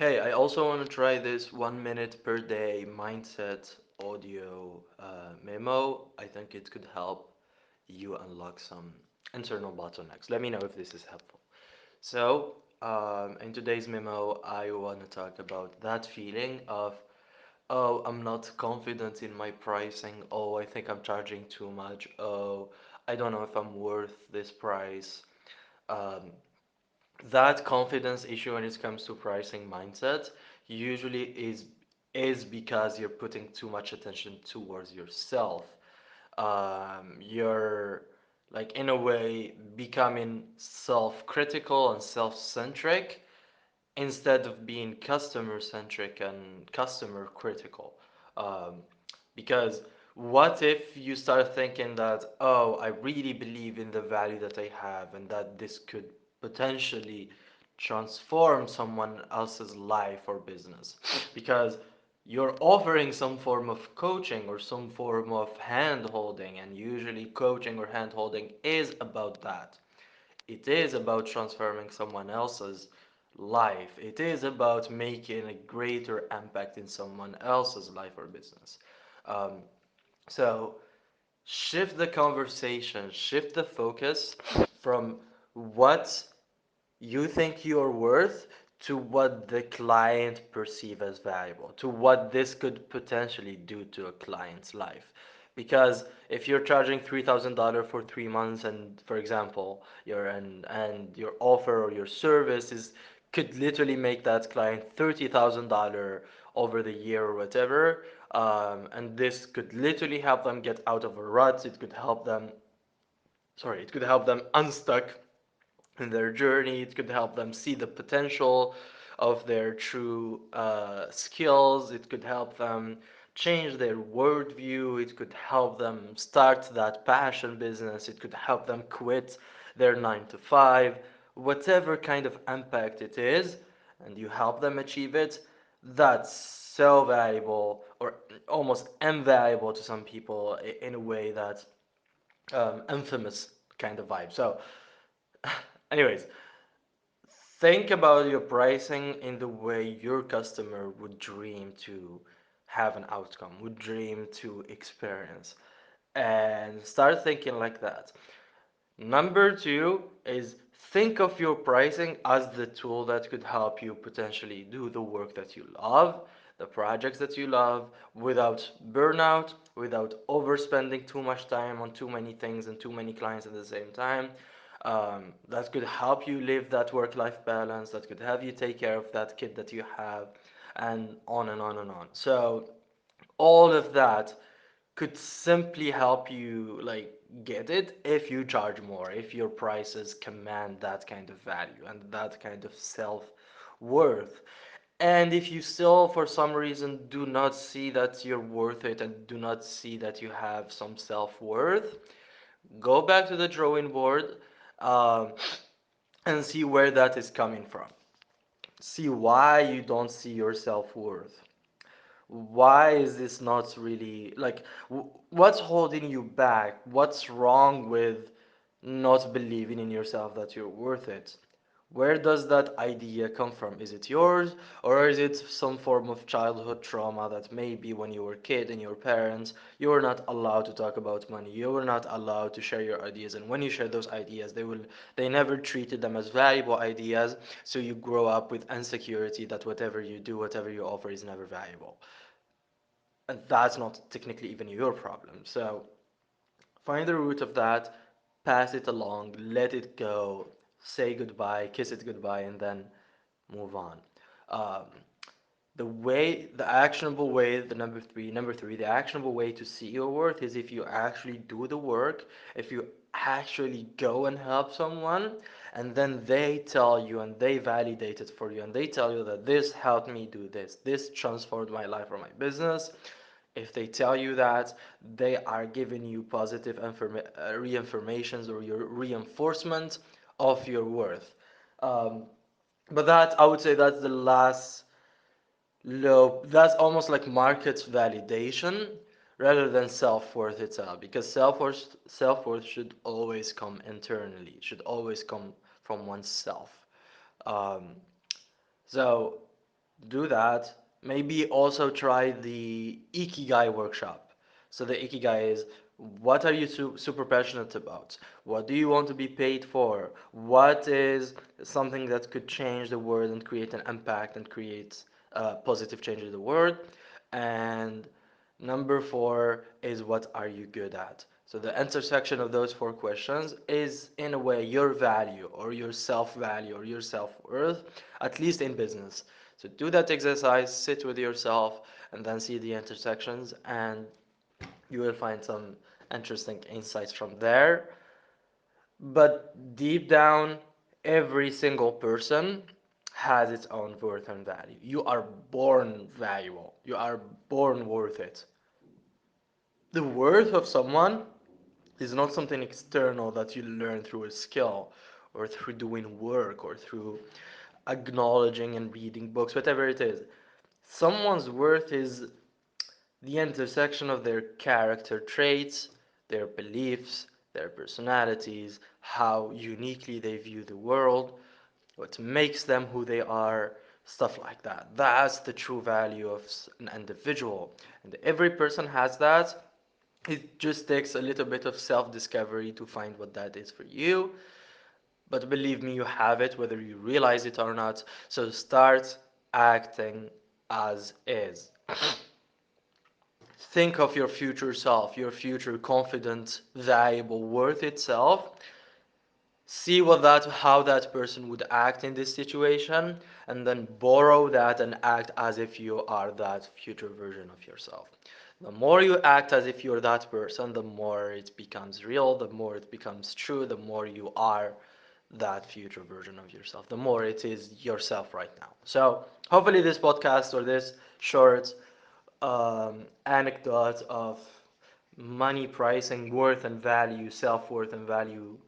Hey, I also want to try this 1 minute per day mindset audio memo. I think it could help you unlock some internal bottlenecks. Let me know if this is helpful. So, in today's memo, I want to talk about that feeling of, oh, I'm not confident in my pricing. Oh, I think I'm charging too much. Oh, I don't know if I'm worth this price. Um, that confidence issue when it comes to pricing mindset usually is because you're putting too much attention towards yourself. You're like in a way becoming self-critical and self-centric instead of being customer-centric and customer critical. Um, because what if you start thinking that, oh, I really believe in the value that I have and that this could potentially transform someone else's life or business? Because you're offering some form of coaching or some form of hand holding, and usually coaching or hand holding is about that. It is about transforming someone else's life. It is about making a greater impact in someone else's life or business. Um, so shift the conversation, shift the focus from what you think you're worth to what the client perceive as valuable, to what this could potentially do to a client's life. Because if you're charging $3,000 for 3 months, and for example, your offer or your service is could literally make that client $30,000 over the year or whatever, and this could literally help them get out of a rut. It could help them unstuck in their journey. It could help them see the potential of their true skills. It could help them change their worldview. It could help them start that passion business. It could help them quit their 9 to 5, whatever kind of impact it is, and you help them achieve it. That's so valuable, or almost invaluable to some people, in a way that infamous kind of vibe. So, anyways, think about your pricing in the way your customer would dream to have an outcome, would dream to experience, and start thinking like that. Number two is think of your pricing as the tool that could help you potentially do the work that you love, the projects that you love, without burnout, without overspending too much time on too many things and too many clients at the same time. That could help you live that work life balance, that could have you take care of that kid that you have, and on and on and on. So, all of that could simply help you like get it if you charge more, if your prices command that kind of value and that kind of self-worth. And if you still for some reason do not see that you're worth it and do not see that you have some self-worth, go back to the drawing board, um, and see where that is coming from. See why you don't see your self-worth. Why is this not really like what's holding you back? What's wrong with not believing in yourself that you're worth it? Where does that idea come from? Is it yours, or is it some form of childhood trauma that maybe when you were a kid and your parents, you were not allowed to talk about money, you were not allowed to share your ideas, and when you share those ideas, they never treated them as valuable ideas, so you grow up with insecurity that whatever you do, whatever you offer is never valuable. And that's not technically even your problem. So find the root of that, pass it along, let it go, say goodbye, kiss it goodbye, and then move on. Um, the actionable way, the number three, the actionable way to see your worth is if you actually do the work, if you actually go and help someone, and then they tell you and they validate it for you, and they tell you that this helped me do this, this transformed my life or my business. If they tell you that, they are giving you positive reinformations or your reinforcement of your worth. Um, but that I would say that's the last low. That's almost like market validation rather than self-worth itself. Because self-worth should always come internally. It should always come from oneself. Um, so Do that. Maybe also try the Ikigai workshop. So the Ikigai is, what are you super passionate about? What do you want to be paid for? What is something that could change the world and create an impact and create positive change in the world? And number four is, what are you good at? So the intersection of those four questions is, in a way, your value or your self-value or your self-worth, at least in business. So do that exercise, sit with yourself, and then see the intersections, and you will find some interesting insights from there. But deep down, every single person has its own worth and value. You are born valuable. You are born worth it. The worth of someone is not something external that you learn through a skill or through doing work or through acknowledging and reading books, whatever it is. Someone's worth is the intersection of their character traits, their beliefs, their personalities, how uniquely they view the world, what makes them who they are, stuff like that. That's the true value of an individual. And every person has that. It just takes a little bit of self discovery to find what that is for you. But believe me, you have it, whether you realize it or not. So start acting as is. Think of your future self, your future confident, valuable, worth itself. See how that person would act in this situation, and then borrow that and act as if you are that future version of yourself. The more you act as if you're that person, the more it becomes real, the more it becomes true, the more you are that future version of yourself, the more it is yourself right now. So hopefully this podcast or this short anecdote of money pricing, worth and value, self-worth and value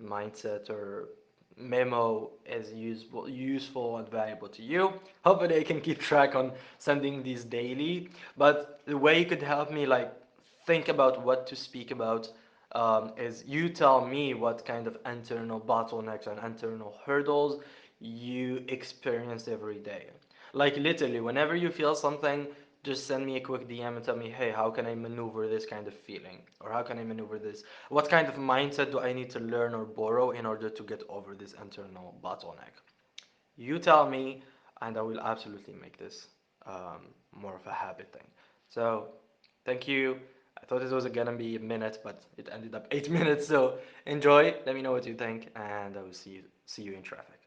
mindset or memo is useful and valuable to you. Hopefully I can keep track on sending these daily. But the way you could help me like think about what to speak about is, you tell me what kind of internal bottlenecks and internal hurdles you experience every day. Like literally, whenever you feel something, just send me a quick DM and tell me, hey, how can I maneuver this kind of feeling? Or how can I maneuver this? What kind of mindset do I need to learn or borrow in order to get over this internal bottleneck? You tell me, and I will absolutely make this more of a habit thing. So, thank you. I thought it was gonna be a minute, but it ended up 8 minutes. So enjoy. Let me know what you think, and I will see you in traffic.